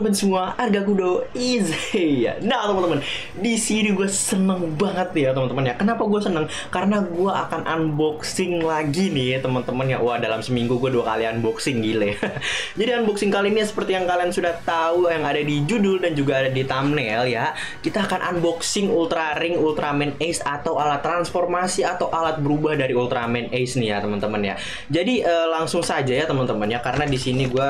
teman-teman semua, Arga Kudo easy ya. Nah teman-teman, di sini gue seneng banget ya teman-teman ya. Kenapa gue seneng? Karena gue akan unboxing lagi nih ya teman-teman ya. Wah, dalam seminggu gue 2 kali unboxing, gile. Jadi unboxing kali ini seperti yang kalian sudah tahu, yang ada di judul dan juga ada di thumbnail ya. Kita akan unboxing Ultra Ring Ultraman Ace atau alat transformasi atau alat berubah dari Ultraman Ace nih ya teman-teman ya. Jadi langsung saja ya teman-teman ya, karena di sini gue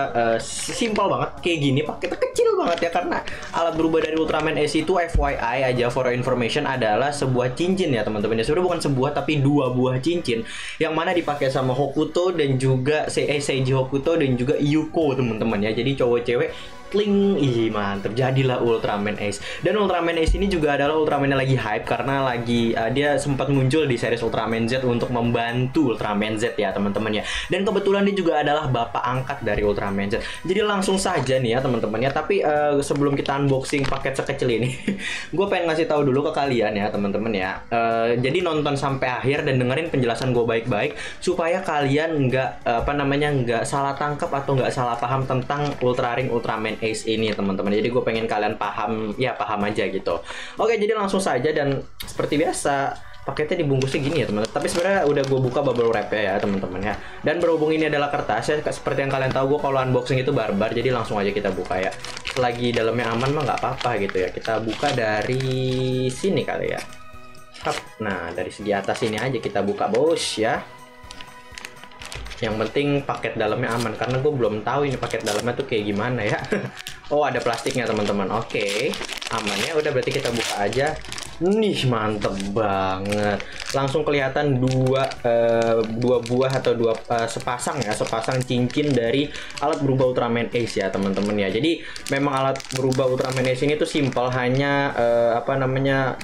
simpel banget kayak gini, paketnya kecil banget ya, karena alat berubah dari Ultraman Ace itu FYI aja, for your information, adalah sebuah cincin ya teman-teman ya. Sebenarnya bukan sebuah tapi 2 buah cincin yang mana dipakai sama Hokuto dan juga Seiji Hokuto dan juga Yuko teman-teman ya. Jadi cowok cewek kling, ih mantep, jadilah Ultraman Ace. Dan Ultraman Ace ini juga adalah Ultraman yang lagi hype karena lagi dia sempat muncul di series Ultraman Z untuk membantu Ultraman Z ya teman-teman ya. Dan kebetulan dia juga adalah bapak angkat dari Ultraman Z. Jadi langsung saja nih ya teman-teman ya. Tapi sebelum kita unboxing paket sekecil ini, gue pengen ngasih tahu dulu ke kalian ya teman-teman ya. Jadi nonton sampai akhir dan dengerin penjelasan gue baik-baik supaya kalian nggak salah tangkap atau nggak salah paham tentang Ultra Ring Ultraman Ace ini teman-teman. Jadi gue pengen kalian paham aja gitu. Oke, jadi langsung saja, dan seperti biasa paketnya dibungkusnya gini ya teman-teman. Tapi sebenarnya udah gue buka bubble wrap ya teman-teman ya. Dan berhubung ini adalah kertas ya, seperti yang kalian tahu gue kalau unboxing itu barbar. Jadi langsung aja kita buka ya. Selagi dalamnya aman mah nggak apa-apa gitu ya. Kita buka dari sini kali ya. Nah, dari segi atas ini aja kita buka bos ya. Yang penting paket dalamnya aman, karena gue belum tahu ini paket dalamnya tuh kayak gimana ya. Oh, ada plastiknya teman-teman. Oke, aman ya. Udah, berarti kita buka aja. Nih, mantep banget. Langsung kelihatan dua buah atau sepasang cincin dari alat berubah Ultraman Ace ya teman-teman ya. Jadi memang alat berubah Ultraman Ace ini tuh simpel, hanya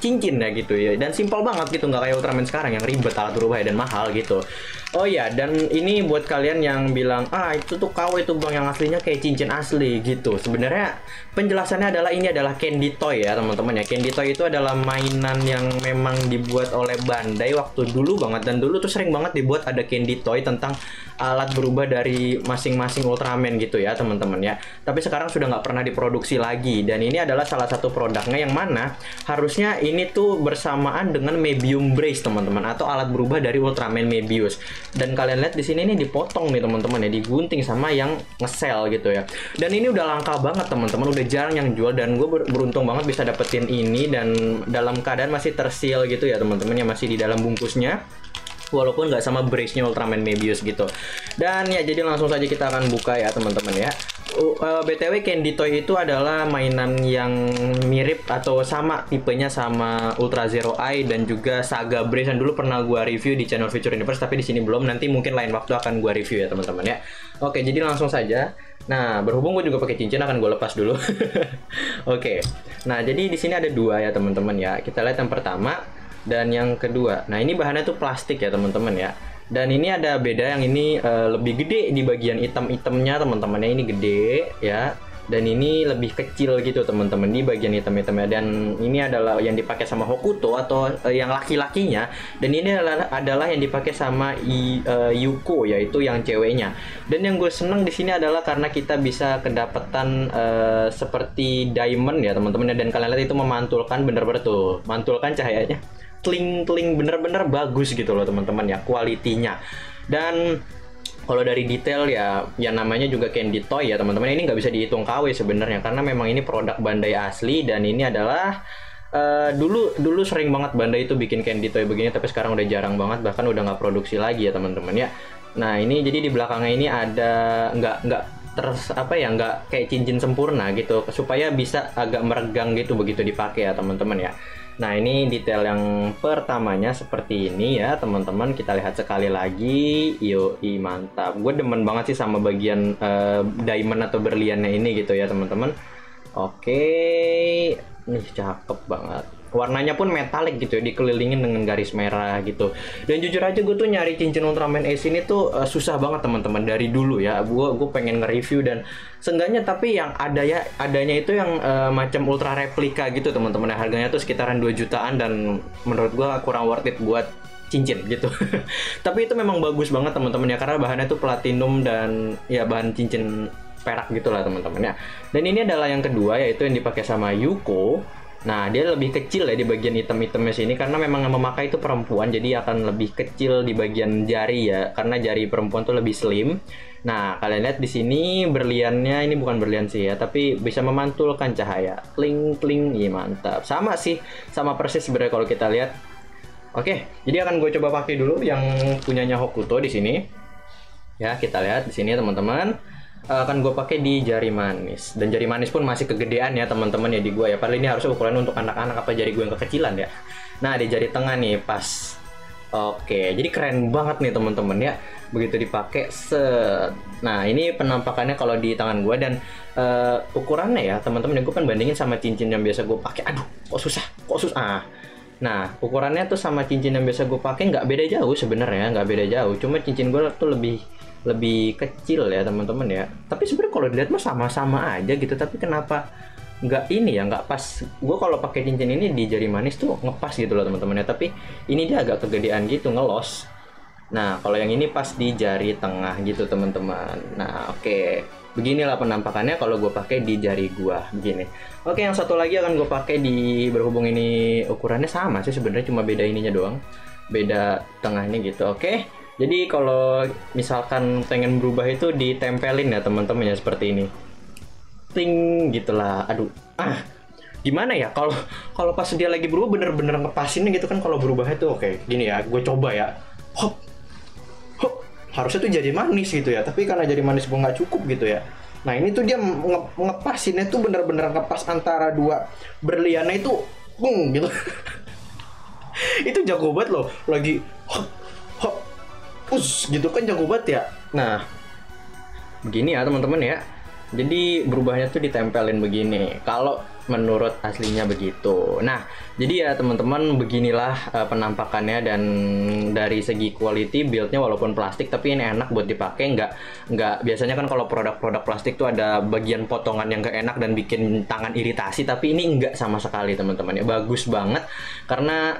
cincin ya gitu ya. Dan simpel banget gitu, nggak kayak Ultraman sekarang yang ribet alat berubah dan mahal gitu. Oh ya, dan ini buat kalian yang bilang, itu tuh KW itu bang, yang aslinya kayak cincin asli gitu. Sebenarnya penjelasannya adalah ini adalah candy toy ya teman-teman ya. Candy toy itu adalah mainan yang memang dibuat oleh Bandai waktu dulu banget. Dan dulu tuh sering banget dibuat ada candy toy tentang alat berubah dari masing-masing Ultraman gitu ya teman-teman ya. Tapi sekarang sudah nggak pernah diproduksi lagi. Dan ini adalah salah satu produknya yang mana harusnya ini tuh bersamaan dengan Mebium Brace teman-teman, atau alat berubah dari Ultraman Mebius. Dan kalian lihat di sini nih dipotong nih teman-teman ya, digunting sama yang nge-sell gitu ya. Dan ini udah langka banget teman-teman, udah jarang yang jual, dan gue beruntung banget bisa dapetin ini, dan dalam keadaan masih terseal gitu ya teman-teman ya, masih di dalam bungkusnya. Walaupun nggak sama brace-nya Ultraman Mebius gitu. Dan ya, jadi langsung saja kita akan buka ya teman-teman ya. BTW Candy Toy itu adalah mainan yang mirip atau sama tipenya sama Ultra Zero Eye dan juga Saga Brace yang dulu pernah gua review di channel Future Universe, tapi di sini belum. Nanti mungkin lain waktu akan gua review ya teman-teman ya. Oke, jadi langsung saja. Nah, berhubung gue juga pakai cincin, akan gue lepas dulu. Oke. Nah, jadi di sini ada 2 ya teman-teman ya. Kita lihat yang pertama dan yang kedua. Nah, ini bahannya tuh plastik ya teman-teman ya. Dan ini ada beda, yang ini lebih gede di bagian item-itemnya teman-teman ya. Ini gede ya. Dan ini lebih kecil gitu teman-teman di bagian item-itemnya. Dan ini adalah yang dipakai sama Hokuto atau yang laki-lakinya. Dan ini adalah yang dipakai sama Yuko, yaitu yang ceweknya. Dan yang gue seneng di sini adalah karena kita bisa kedapatan seperti diamond ya teman-teman. Dan kalian lihat itu memantulkan, bener-bener tuh mantulkan cahayanya, kling-kling, bener-bener bagus gitu loh teman-teman ya, kualitinya. Dan kalau dari detail ya namanya juga candy toy ya teman-teman, ini nggak bisa dihitung KW sebenarnya, karena memang ini produk Bandai asli. Dan ini adalah dulu sering banget Bandai itu bikin candy toy begini, tapi sekarang udah jarang banget, bahkan udah nggak produksi lagi ya teman-teman ya. Nah, ini jadi di belakangnya ini ada nggak kayak cincin sempurna gitu, supaya bisa agak meregang gitu begitu dipakai ya teman-teman ya. Nah, ini detail yang pertamanya seperti ini ya teman-teman. Kita lihat sekali lagi. Yoi, mantap. Gue demen banget sih sama bagian diamond atau berliannya ini gitu ya teman-teman. Oke, nih cakep banget. Warnanya pun metalik gitu ya, dikelilingin dengan garis merah gitu. Dan jujur aja gue tuh nyari cincin Ultraman Ace ini tuh susah banget teman-teman dari dulu ya. Gue pengen nge-review, dan seenggaknya tapi yang adanya itu yang macam ultra replika gitu teman-teman. Harganya tuh sekitaran 2 jutaan, dan menurut gue kurang worth it buat cincin gitu. Tapi itu memang bagus banget teman-teman ya, karena bahannya tuh platinum dan ya bahan cincin perak gitulah teman-teman ya. Dan ini adalah yang kedua, yaitu yang dipakai sama Yuko. Nah, dia lebih kecil ya di bagian item-itemnya sini, karena memang yang memakai itu perempuan, jadi akan lebih kecil di bagian jari ya, karena jari perempuan tuh lebih slim. Nah, kalian lihat di sini berliannya, ini bukan berlian sih ya, tapi bisa memantulkan cahaya. Kling kling, iya mantap. Sama sih, sama persis sebenarnya kalau kita lihat. Oke, jadi akan gue coba pakai dulu yang punyanya Hokuto di sini. Ya, kita lihat di sini teman-teman. Akan gue pakai di jari manis, dan jari manis pun masih kegedean ya teman-teman ya di gue ya, padahal ini harusnya ukuran untuk anak-anak, apa jari gue yang kekecilan ya. Nah, di jari tengah nih pas. Oke, jadi keren banget nih teman-teman ya, begitu dipakai set. Nah, ini penampakannya kalau di tangan gue, dan ukurannya ya teman-teman, gue kan bandingin sama cincin yang biasa gue pakai. Aduh, kok susah. Nah, ukurannya tuh sama cincin yang biasa gue pakai nggak beda jauh sebenarnya, nggak beda jauh, cuma cincin gue tuh lebih kecil ya teman-teman ya. Tapi sebenarnya kalau dilihat mah sama-sama aja gitu, tapi kenapa nggak ini ya, nggak pas. Gue kalau pakai cincin ini di jari manis tuh ngepas gitu loh teman-teman ya, tapi ini dia agak kegedean gitu, ngelos. Nah, kalau yang ini pas di jari tengah gitu teman-teman. Nah, oke, beginilah penampakannya kalau gue pakai di jari gua begini. Oke, yang satu lagi akan gue pakai di, berhubung ini ukurannya sama sih sebenarnya, cuma beda ininya doang, beda tengah ini gitu. Oke, jadi kalau misalkan pengen berubah itu ditempelin ya teman-teman ya, seperti ini. Ting gitulah. Aduh. Gimana ya kalau pas dia lagi berubah bener-bener ngepasinnya gitu kan, kalau berubahnya tuh oke, gini ya, gue coba ya. Hop. Harusnya tuh jadi manis gitu ya, tapi karena jadi manis gue nggak cukup gitu ya. Nah, ini tuh dia ngepasinnya tuh bener-bener ngepas antara dua berliannya itu, gitu. Itu jago banget loh, lagi hop, gitu kan, jago banget ya. Nah, begini ya teman-teman ya. Jadi berubahnya tuh ditempelin begini, kalau menurut aslinya begitu. Nah, jadi ya teman-teman, beginilah penampakannya, dan dari segi quality buildnya walaupun plastik, tapi ini enak buat dipakai. Nggak biasanya kan kalau produk-produk plastik tuh ada bagian potongan yang gak enak dan bikin tangan iritasi, tapi ini nggak sama sekali teman-teman ya, bagus banget. Karena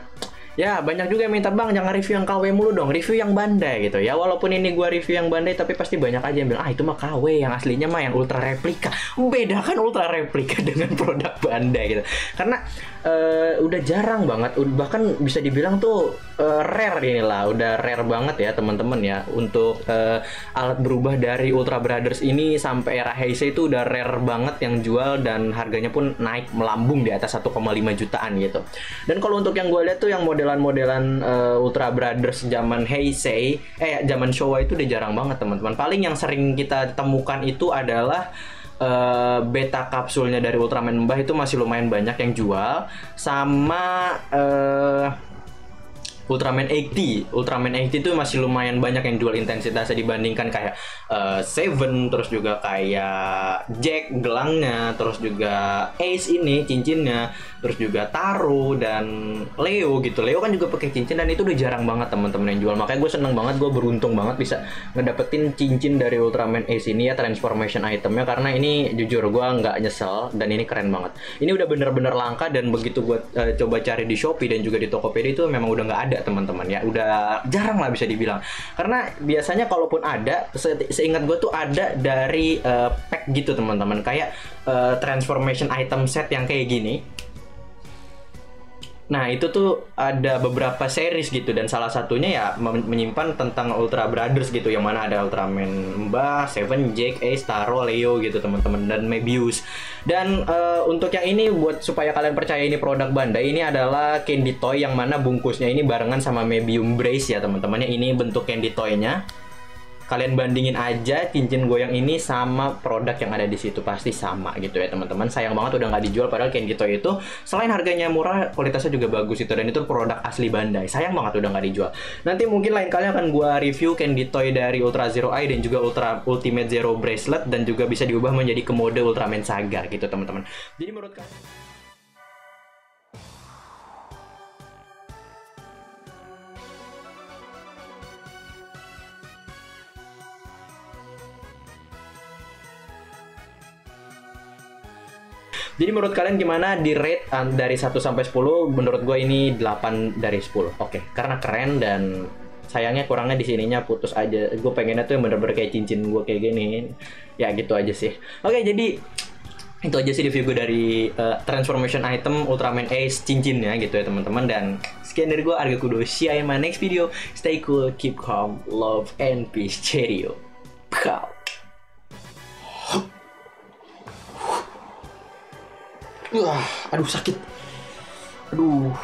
ya banyak juga yang minta, bang jangan review yang KW mulu dong, review yang Bandai gitu ya. Walaupun ini gua review yang Bandai, tapi pasti banyak aja yang bilang, itu mah KW, yang aslinya mah yang ultra replika. Bedakan ultra replika dengan produk Bandai gitu, karena udah jarang banget, bahkan bisa dibilang tuh rare inilah, udah rare banget ya teman-teman ya, untuk alat berubah dari Ultra Brothers ini sampai era Heisei itu udah rare banget yang jual, dan harganya pun naik melambung di atas 1,5 jutaan gitu. Dan kalau untuk yang gue lihat tuh yang modelan Ultra Brothers zaman Heisei, zaman Showa itu udah jarang banget teman-teman. Paling yang sering kita temukan itu adalah beta kapsulnya dari Ultraman Mbah, itu masih lumayan banyak yang jual, sama Ultraman 80 itu masih lumayan banyak yang jual intensitasnya dibandingkan kayak Seven, terus juga kayak Jack gelangnya, terus juga Ace ini cincinnya, terus juga Taro dan Leo gitu. Leo kan juga pakai cincin, dan itu udah jarang banget teman-teman yang jual. Makanya gue seneng banget, gue beruntung banget bisa ngedapetin cincin dari Ultraman Ace ini ya, transformation itemnya, karena ini jujur gue nggak nyesel, dan ini keren banget. Ini udah bener-bener langka, dan begitu gue coba cari di Shopee dan juga di Tokopedia itu memang udah nggak ada teman-teman ya, udah jarang lah bisa dibilang. Karena biasanya kalaupun ada, seingat gue tuh ada dari pack gitu teman-teman, kayak transformation item set yang kayak gini. Nah, itu tuh ada beberapa series gitu, dan salah satunya ya menyimpan tentang Ultra Brothers gitu, yang mana ada Ultraman Mbah, Seven, Jack, Ace, Taro, Leo gitu teman-teman, dan Mebius. Dan untuk yang ini, buat supaya kalian percaya ini produk Bandai, ini adalah candy toy yang mana bungkusnya ini barengan sama Mebium Brace ya teman-temannya. Ini bentuk candy toy-nya. Kalian bandingin aja cincin goyang ini sama produk yang ada di situ, pasti sama gitu ya teman-teman. Sayang banget udah nggak dijual, padahal candy toy itu selain harganya murah, kualitasnya juga bagus itu, dan itu produk asli Bandai. Sayang banget udah nggak dijual. Nanti mungkin lain kali akan gua review candy toy dari Ultra Zero Eye dan juga Ultimate Zero Bracelet, dan juga bisa diubah menjadi ke mode Ultraman Saga gitu teman-teman. Jadi menurut kalian, gimana di rate dari 1 sampai 10? Menurut gue ini 8 dari 10. Oke, karena keren dan sayangnya kurangnya di sininya putus aja. Gue pengennya tuh yang bener-bener kayak cincin gue kayak gini. Ya gitu aja sih. Oke, jadi itu aja sih review gue dari transformation item Ultraman Ace cincinnya gitu ya teman-teman. Dan sekian dari gue, Arga Kudo. See you in my next video. Stay cool, keep calm, love and peace. Cheerio. Pow. Aduh sakit. Aduh.